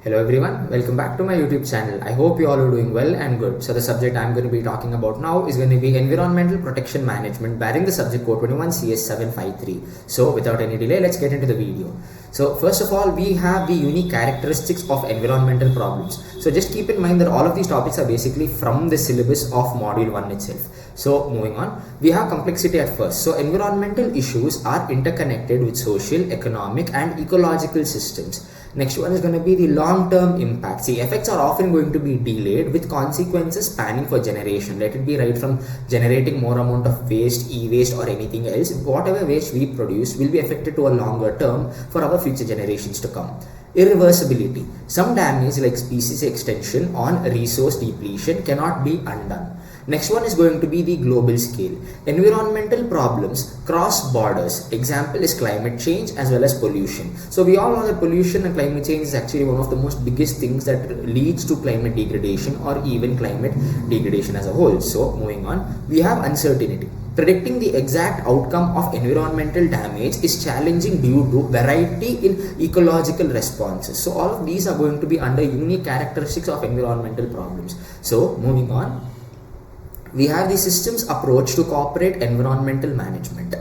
Hello everyone, welcome back to my YouTube channel. I hope you all are doing well and good. So the subject I'm going to be talking about now is going to be Environmental Protection Management, bearing the subject code 21CS753. So without any delay, let's get into the video. So first of all, we have the unique characteristics of environmental problems. So just keep in mind that all of these topics are basically from the syllabus of module 1 itself. So moving on, we have complexity at first. So environmental issues are interconnected with social, economic and ecological systems. Next one is going to be the long-term impacts. The effects are often going to be delayed with consequences spanning for generation. Let it be right from generating more amount of waste, e-waste or anything else. Whatever waste we produce will be affected to a longer term for our future generations to come. Irreversibility. Some damage like species extinction on resource depletion cannot be undone. Next one is going to be the global scale. Environmental problems cross borders. Example is climate change as well as pollution. So we all know that pollution and climate change is actually one of the most biggest things that leads to climate degradation or even climate degradation as a whole. So moving on, we have uncertainty. Predicting the exact outcome of environmental damage is challenging due to variety in ecological responses. So all of these are going to be under unique characteristics of environmental problems. So moving on, we have the systems approach to corporate environmental management.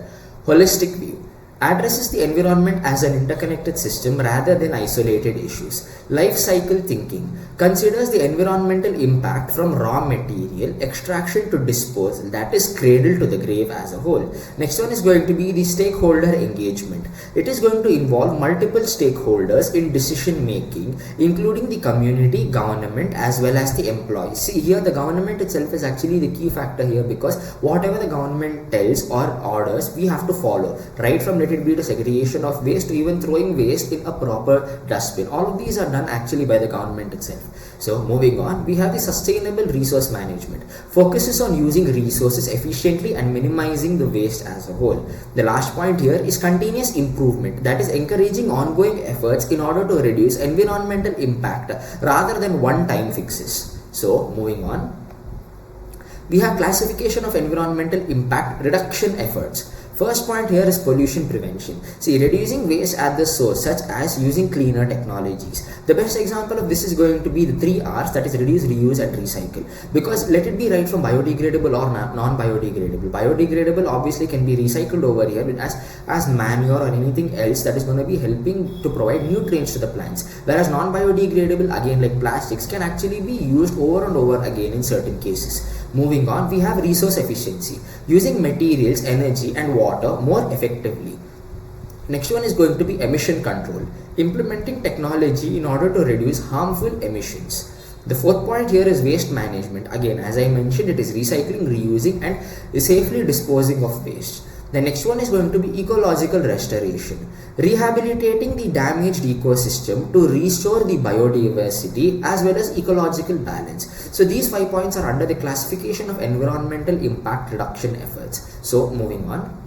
Holistic view addresses the environment as an interconnected system rather than isolated issues. Life cycle thinking considers the environmental impact from raw material extraction to disposal, that is cradle to the grave as a whole. Next one is going to be the stakeholder engagement. It is going to involve multiple stakeholders in decision making, including the community, government as well as the employees. See here, the government itself is actually the key factor here, because whatever the government tells or orders, we have to follow, right from let it be to segregation of waste to even throwing waste in a proper dustbin. All of these are done actually by the government itself. So moving on, we have the sustainable resource management. Focuses on using resources efficiently and minimizing the waste as a whole. The last point here is continuous improvement, that is encouraging ongoing efforts in order to reduce environmental impact rather than one-time fixes. So moving on, we have classification of environmental impact reduction efforts. First point here is pollution prevention. See, reducing waste at the source, such as using cleaner technologies. The best example of this is going to be the 3 R's, that is reduce, reuse and recycle. Because let it be right from biodegradable or non-biodegradable. Biodegradable obviously can be recycled over here as manure or anything else that is going to be helping to provide nutrients to the plants. Whereas non-biodegradable, again like plastics, can actually be used over and over again in certain cases. Moving on, we have resource efficiency, using materials, energy and water more effectively. Next one is going to be emission control, implementing technology in order to reduce harmful emissions. The fourth point here is waste management. Again, as I mentioned, it is recycling, reusing and safely disposing of waste. The next one is going to be ecological restoration, rehabilitating the damaged ecosystem to restore the biodiversity as well as ecological balance. So these 5 points are under the classification of environmental impact reduction efforts. So moving on,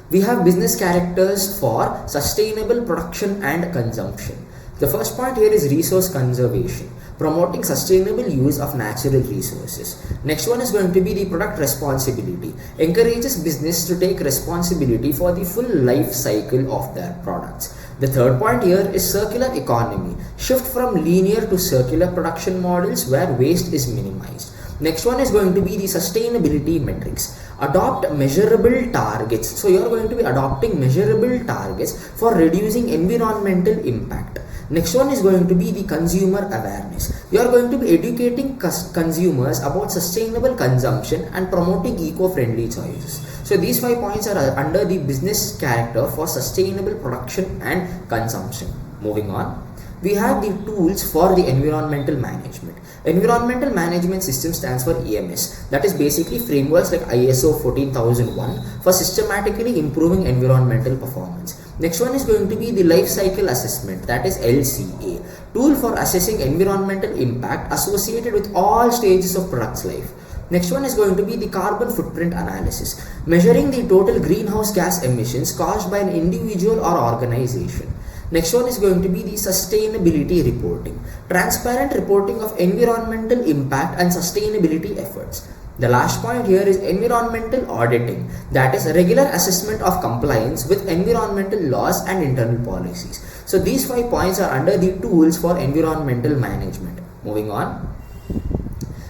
we have business characters for sustainable production and consumption. The first point here is resource conservation, promoting sustainable use of natural resources. Next one is going to be the product responsibility, encourages business to take responsibility for the full life cycle of their products. The third point here is circular economy, shift from linear to circular production models where waste is minimized. Next one is going to be the sustainability metrics. Adopt measurable targets. So you are going to be adopting measurable targets for reducing environmental impact. Next one is going to be the consumer awareness. You are going to be educating consumers about sustainable consumption and promoting eco-friendly choices. So these 5 points are under the business character for sustainable production and consumption. Moving on, we have the tools for the environmental management. Environmental Management System stands for EMS. That is basically frameworks like ISO 14001 for systematically improving environmental performance. Next one is going to be the life cycle assessment, that is LCA, tool for assessing environmental impact associated with all stages of product's life. Next one is going to be the carbon footprint analysis, measuring the total greenhouse gas emissions caused by an individual or organization. Next one is going to be the sustainability reporting, transparent reporting of environmental impact and sustainability efforts. The last point here is environmental auditing, that is a regular assessment of compliance with environmental laws and internal policies. So these 5 points are under the tools for environmental management. Moving on.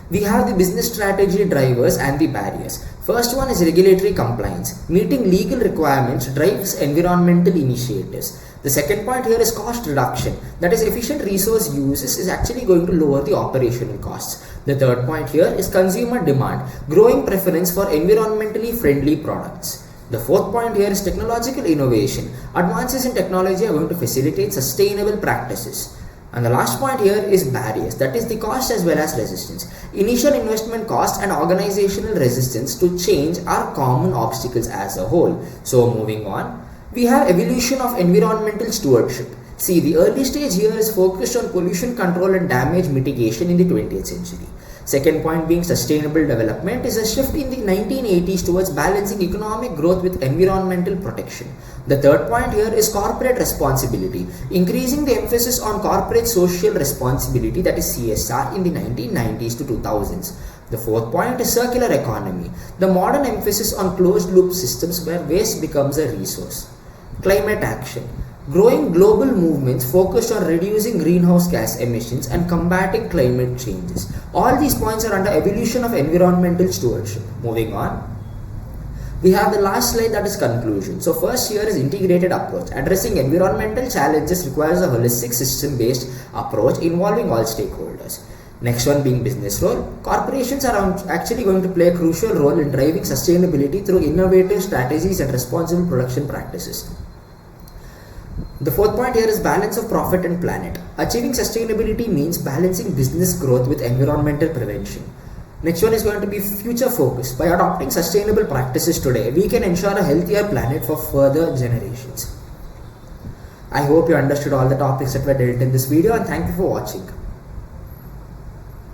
We have the business strategy drivers and the barriers. First one is regulatory compliance. Meeting legal requirements drives environmental initiatives. The second point here is cost reduction. That is, efficient resource uses is actually going to lower the operational costs. The third point here is consumer demand. Growing preference for environmentally friendly products. The fourth point here is technological innovation. Advances in technology are going to facilitate sustainable practices. And the last point here is barriers, that is the cost as well as resistance. Initial investment cost and organizational resistance to change are common obstacles as a whole. So moving on, we have evolution of environmental stewardship. See, the early stage here is focused on pollution control and damage mitigation in the 20th century. Second point being sustainable development is a shift in the 1980s towards balancing economic growth with environmental protection. The third point here is corporate responsibility, increasing the emphasis on corporate social responsibility, that is CSR, in the 1990s to 2000s. The fourth point is circular economy, the modern emphasis on closed loop systems where waste becomes a resource. Climate action. Growing global movements focused on reducing greenhouse gas emissions and combating climate changes. All these points are under evolution of environmental stewardship. Moving on, we have the last slide, that is conclusion. So first here is integrated approach. Addressing environmental challenges requires a holistic system-based approach involving all stakeholders. Next one being business role. Corporations are actually going to play a crucial role in driving sustainability through innovative strategies and responsible production practices. The fourth point here is balance of profit and planet. Achieving sustainability means balancing business growth with environmental prevention. Next one is going to be future focus. By adopting sustainable practices today, we can ensure a healthier planet for further generations. I hope you understood all the topics that were dealt in this video, and thank you for watching.